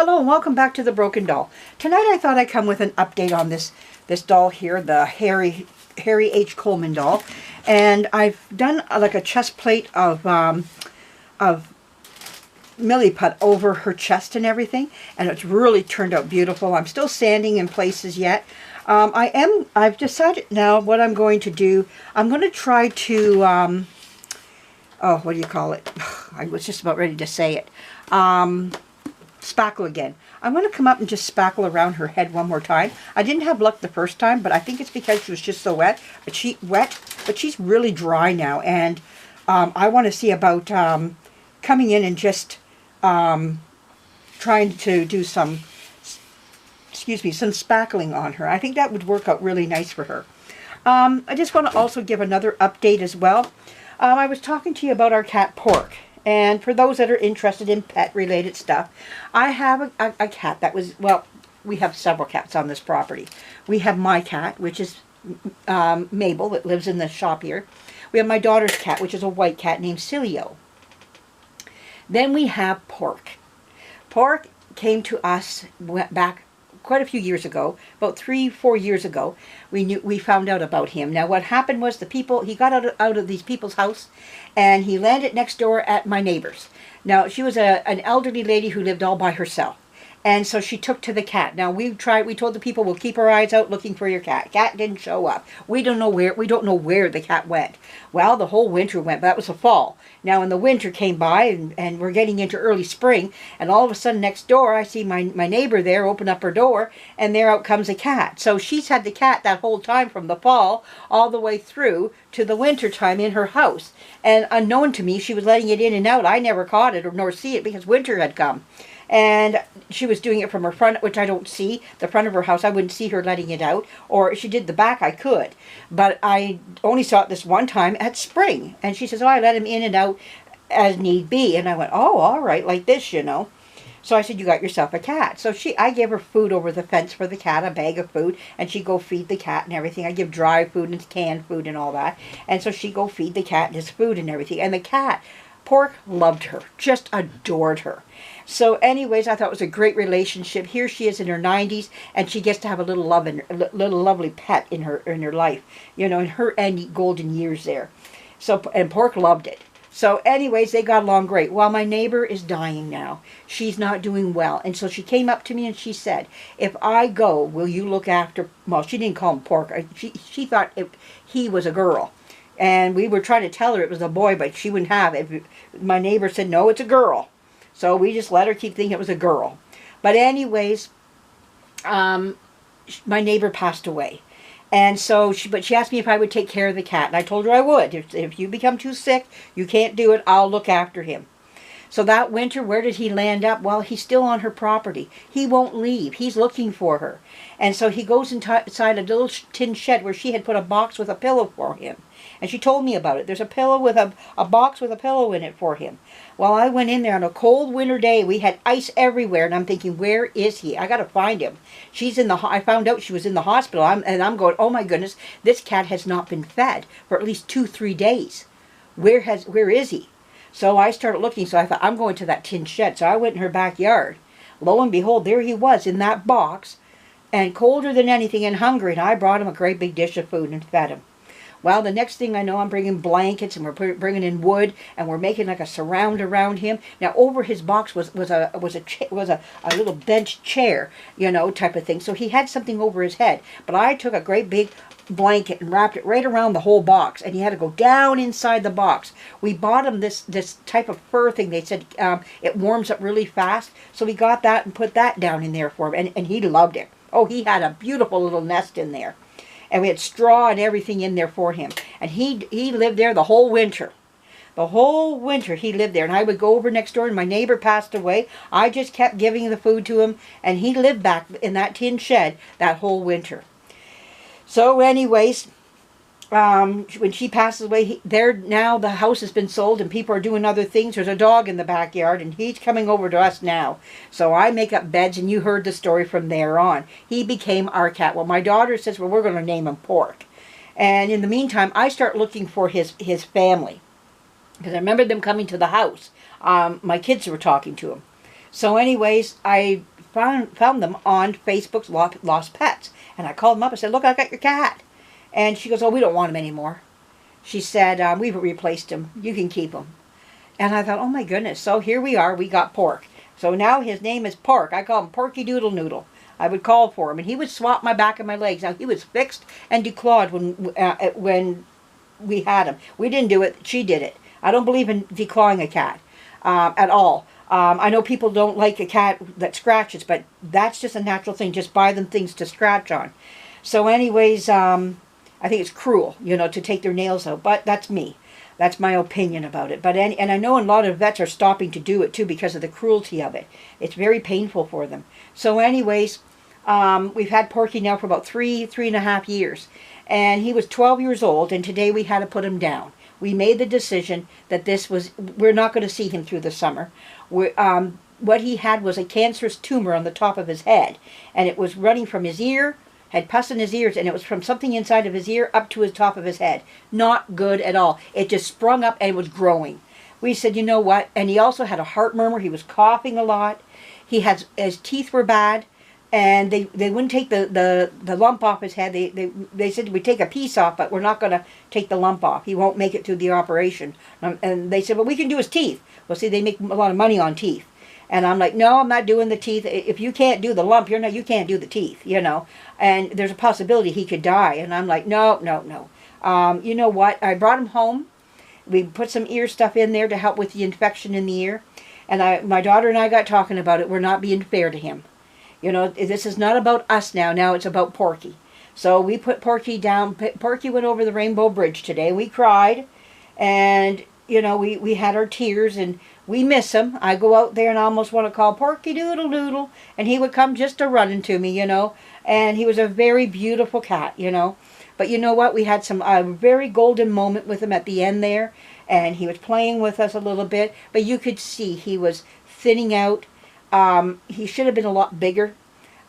Hello and welcome back to The Broken Doll. Tonight I thought I'd come with an update on this doll here, the Harry H. Coleman doll. And I've done like a chest plate of Milliput over her chest and everything, and it's really turned out beautiful. I'm still sanding in places yet. I've decided now what I'm going to do. I'm going to try to what do you call it? I was just about ready to say it. Spackle again. I'm going to come up and just spackle around her head one more time. I didn't have luck the first time, but I think it's because she was just so wet. But she's really dry now, and I want to see about coming in and just trying to do some spackling on her. I think that would work out really nice for her. I just want to also give another update as well. I was talking to you about our cat Pork. And for those that are interested in pet-related stuff, I have a cat that was, well, we have several cats on this property. We have my cat, which is Mabel, that lives in the shop here. We have my daughter's cat, which is a white cat named Cilio. Then we have Pork. Pork came to us, went back quite a few years ago, about 3-4 years ago. We found out about him. Now what happened was he got out of these people's house, and he landed next door at my neighbor's. Now she was an elderly lady who lived all by herself, and so she took to the cat. Now we told the people, we'll keep our eyes out looking for your cat. Cat didn't show up. We don't know where the cat went. Well, the whole winter went, but that was the fall. Now, when the winter came by, and we're getting into early spring, and all of a sudden next door, I see my neighbor there open up her door, and there out comes a cat. So she's had the cat that whole time from the fall all the way through to the winter time in her house. And unknown to me, she was letting it in and out. I never caught it nor see it because winter had come. And she was doing it from her front, which I don't see. The front of her house, I wouldn't see her letting it out. Or if she did the back, I could. But I only saw it this one time at spring. And she says, oh, I let him in and out as need be. And I went, oh, all right, like this, you know. So I said, you got yourself a cat. So I gave her food over the fence for the cat, a bag of food. And she'd go feed the cat and everything. I give dry food and canned food and all that. And so she'd go feed the cat his food and everything. And the cat, Pork, loved her, just adored her. So anyways, I thought it was a great relationship. Here she is in her 90s, and she gets to have a little lovely pet in her life, you know, in her golden years there. So, and Pork loved it. So anyways, they got along great. Well, my neighbor is dying now. She's not doing well. And so she came up to me and she said, if I go, will you look after, well, she didn't call him Pork. She thought he was a girl. And we were trying to tell her it was a boy, but she wouldn't have it. My neighbor said, no, it's a girl. So we just let her keep thinking it was a girl. But anyways, my neighbor passed away. And so she asked me if I would take care of the cat. And I told her I would. If you become too sick, you can't do it, I'll look after him. So that winter, where did he land up? Well, he's still on her property. He won't leave. He's looking for her. And so he goes inside a little tin shed where she had put a box with a pillow for him. And she told me about it. There's a pillow with a box with a pillow in it for him. Well, I went in there on a cold winter day. We had ice everywhere, and I'm thinking, where is he? I got to find him. I found out she was in the hospital, and I'm going, oh my goodness, this cat has not been fed for at least 2-3 days. Where is he? So I started looking, so I thought, I'm going to that tin shed. So I went in her backyard. Lo and behold, there he was in that box, and colder than anything and hungry, and I brought him a great big dish of food and fed him. Well, the next thing I know, I'm bringing blankets, and we're bringing in wood, and we're making like a surround around him. Now, over his box was a little bench chair, you know, type of thing. So he had something over his head. But I took a great big blanket and wrapped it right around the whole box, and he had to go down inside the box. We bought him this type of fur thing. They said it warms up really fast, so we got that and put that down in there for him, and he loved it. Oh, he had a beautiful little nest in there. And we had straw and everything in there for him. And he lived there the whole winter. The whole winter he lived there. And I would go over next door, and my neighbor passed away. I just kept giving the food to him. And he lived back in that tin shed that whole winter. So anyways, when she passes away, now the house has been sold and people are doing other things. There's a dog in the backyard, and he's coming over to us now. So I make up beds, and you heard the story from there on. He became our cat. Well, my daughter says, well, we're going to name him Pork. And in the meantime, I start looking for his family, because I remember them coming to the house. My kids were talking to him. So anyways, I found them on Facebook's Lost Pets. And I called them up and said, look, I got your cat. And she goes, oh, we don't want him anymore. She said, we've replaced him. You can keep him. And I thought, oh my goodness. So here we are. We got Pork. So now his name is Pork. I call him Porky Doodle Noodle. I would call for him. And he would swap my back and my legs. Now, he was fixed and declawed when we had him. We didn't do it. She did it. I don't believe in declawing a cat at all. I know people don't like a cat that scratches, but that's just a natural thing. Just buy them things to scratch on. So anyways, I think it's cruel, you know, to take their nails out. But that's me. That's my opinion about it. But and I know a lot of vets are stopping to do it too because of the cruelty of it. It's very painful for them. So anyways, we've had Porky now for about three and a half years. And he was 12 years old, and today we had to put him down. We made the decision that we're not going to see him through the summer. What he had was a cancerous tumor on the top of his head. And it was running from his ear, had pus in his ears, and it was from something inside of his ear up to his top of his head. Not good at all. It just sprung up and it was growing. We said, you know what? And he also had a heart murmur. He was coughing a lot. His teeth were bad. And they wouldn't take the lump off his head. They said, we take a piece off, but we're not going to take the lump off. He won't make it through the operation. And they said, well, we can do his teeth. Well, see, they make a lot of money on teeth. And I'm like, no, I'm not doing the teeth. If you can't do the lump, you can't do the teeth, you know. And there's a possibility he could die. And I'm like, no. You know what? I brought him home. We put some ear stuff in there to help with the infection in the ear. And my daughter and I got talking about it. We're not being fair to him. You know, this is not about us now. Now it's about Porky. So we put Porky down. Porky went over the Rainbow Bridge today. We cried. And, you know, we had our tears. And we miss him. I go out there and I almost want to call Porky Doodle Doodle. And he would come just a running to me, you know. And he was a very beautiful cat, you know. But you know what? We had a very golden moment with him at the end there. And he was playing with us a little bit. But you could see he was thinning out. He should have been a lot bigger.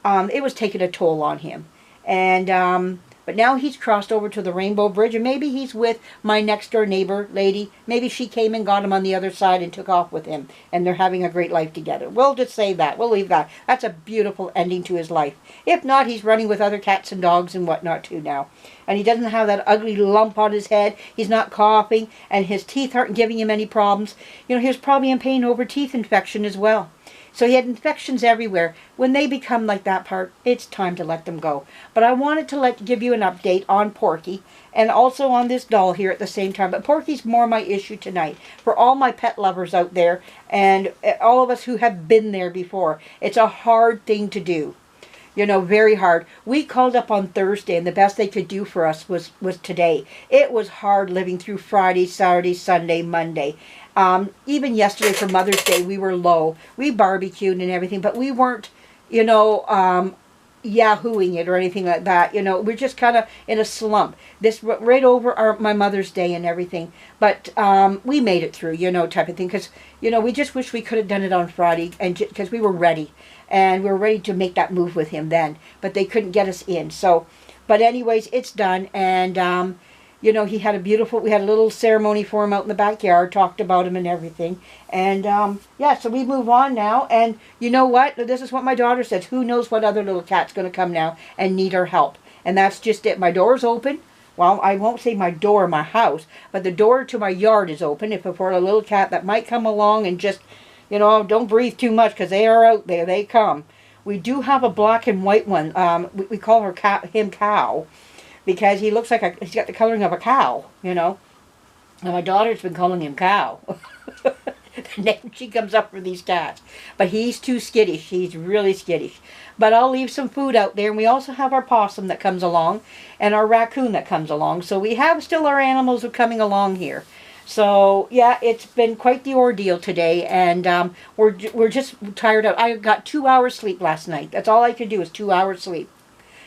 It was taking a toll on him. And but now he's crossed over to the Rainbow Bridge, and maybe he's with my next door neighbor lady. Maybe she came and got him on the other side and took off with him, and they're having a great life together. We'll just say that. We'll leave that. That's a beautiful ending to his life. If not, he's running with other cats and dogs and whatnot too now. And he doesn't have that ugly lump on his head. He's not coughing, and his teeth aren't giving him any problems. You know, he was probably in pain over teeth infection as well. So he had infections everywhere. When they become like that part, it's time to let them go. But I wanted to give you an update on Porky and also on this doll here at the same time. But Porky's more my issue tonight. For all my pet lovers out there and all of us who have been there before, it's a hard thing to do. You know, very hard. We called up on Thursday, and the best they could do for us was today. It was hard living through Friday, Saturday, Sunday, Monday. Even yesterday for Mother's Day, we were low. We barbecued and everything, but we weren't, you know, yahooing it or anything like that. You know, we're just kind of in a slump. This right over my Mother's Day and everything. But we made it through, you know, type of thing. Because, you know, we just wish we could have done it on Friday, and because we were ready. And we were ready to make that move with him then. But they couldn't get us in. So, but anyways, it's done. And, you know, we had a little ceremony for him out in the backyard, talked about him and everything. And, yeah, so we move on now. And you know what? This is what my daughter says. Who knows what other little cat's going to come now and need our help. And that's just it. My door's open. Well, I won't say my door in my house, but the door to my yard is open. If for a little cat that might come along and just, you know, don't breathe too much because they are out there. They come. We do have a black and white one. We call him Cow. Because he looks like he's got the coloring of a cow, you know. And my daughter's been calling him Cow. The name she comes up for these cats. But he's too skittish. He's really skittish. But I'll leave some food out there. And we also have our possum that comes along. And our raccoon that comes along. So we have still our animals coming along here. So, yeah, it's been quite the ordeal today. And we're just tired out. I got 2 hours sleep last night. That's all I could do is 2 hours sleep.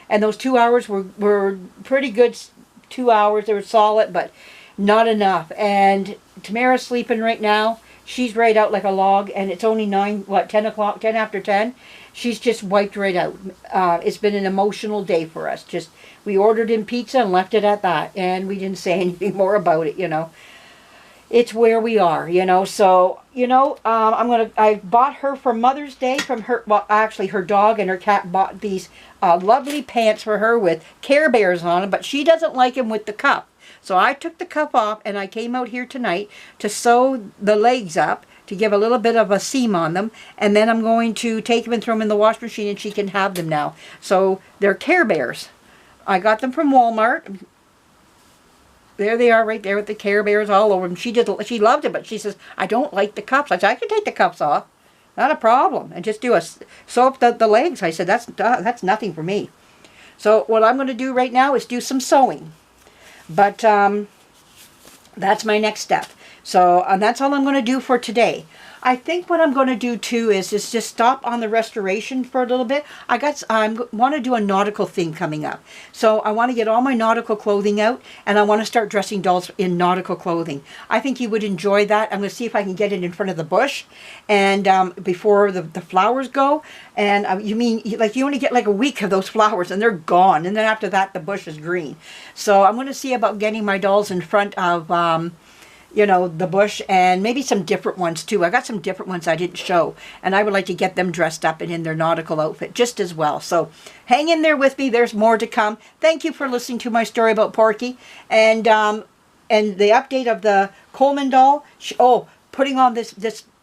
And those 2 hours were pretty good 2 hours. They were solid, but not enough. And Tamara's sleeping right now. She's right out like a log, and it's only 10 o'clock, 10 after 10. She's just wiped right out. It's been an emotional day for us. We ordered in pizza and left it at that, and we didn't say anything more about it, you know. it's where we are, you know. So, you know, I bought her for Mother's Day from her, well, actually her dog and her cat bought these lovely pants for her with Care Bears on them, but she doesn't like them with the cuff. So I took the cuff off and I came out here tonight to sew the legs up to give a little bit of a seam on them, and then I'm going to take them and throw them in the wash machine and she can have them now. So they're Care Bears. I got them from Walmart. There they are right there with the Care Bears all over them. She loved it, but she says, I don't like the cuffs. I said, I can take the cuffs off. Not a problem. And just sew up the legs. I said, that's nothing for me. So what I'm going to do right now is do some sewing. But that's my next step. So that's all I'm going to do for today. I think what I'm going to do too is just stop on the restoration for a little bit. I want to do a nautical thing coming up. So I want to get all my nautical clothing out, and I want to start dressing dolls in nautical clothing. I think you would enjoy that. I'm going to see if I can get it in front of the bush and before the flowers go. And you mean, like, you only get like a week of those flowers and they're gone. And then after that, the bush is green. So I'm going to see about getting my dolls in front of you know, the bush, and maybe some different ones too. I got some different ones I didn't show, and I would like to get them dressed up and in their nautical outfit just as well. So hang in there with me. There's more to come. Thank you for listening to my story about Porky, and the update of the Coleman doll. Putting on this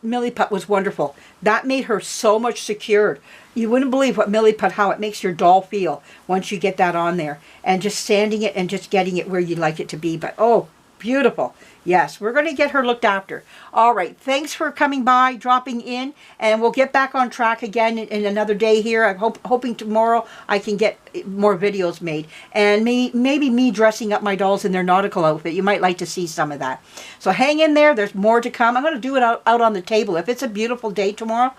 Milliput was wonderful. That made her so much secured. You wouldn't believe what Milliput, how it makes your doll feel once you get that on there, and just sanding it and just getting it where you'd like it to be. But oh, beautiful. Yes, we're going to get her looked after. All right, thanks for coming by, dropping in, and we'll get back on track again in another day here. I'm hoping tomorrow I can get more videos made, and maybe me dressing up my dolls in their nautical outfit. You might like to see some of that. So hang in there. There's more to come. I'm going to do it out on the table. If it's a beautiful day tomorrow,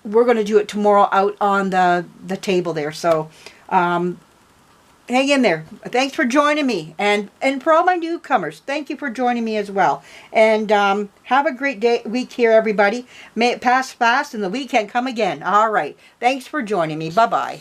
we're going to do it tomorrow out on the table there. So hang in there. Thanks for joining me. And for all my newcomers, thank you for joining me as well. And have a great week here, everybody. May it pass fast and the weekend come again. All right. Thanks for joining me. Bye-bye.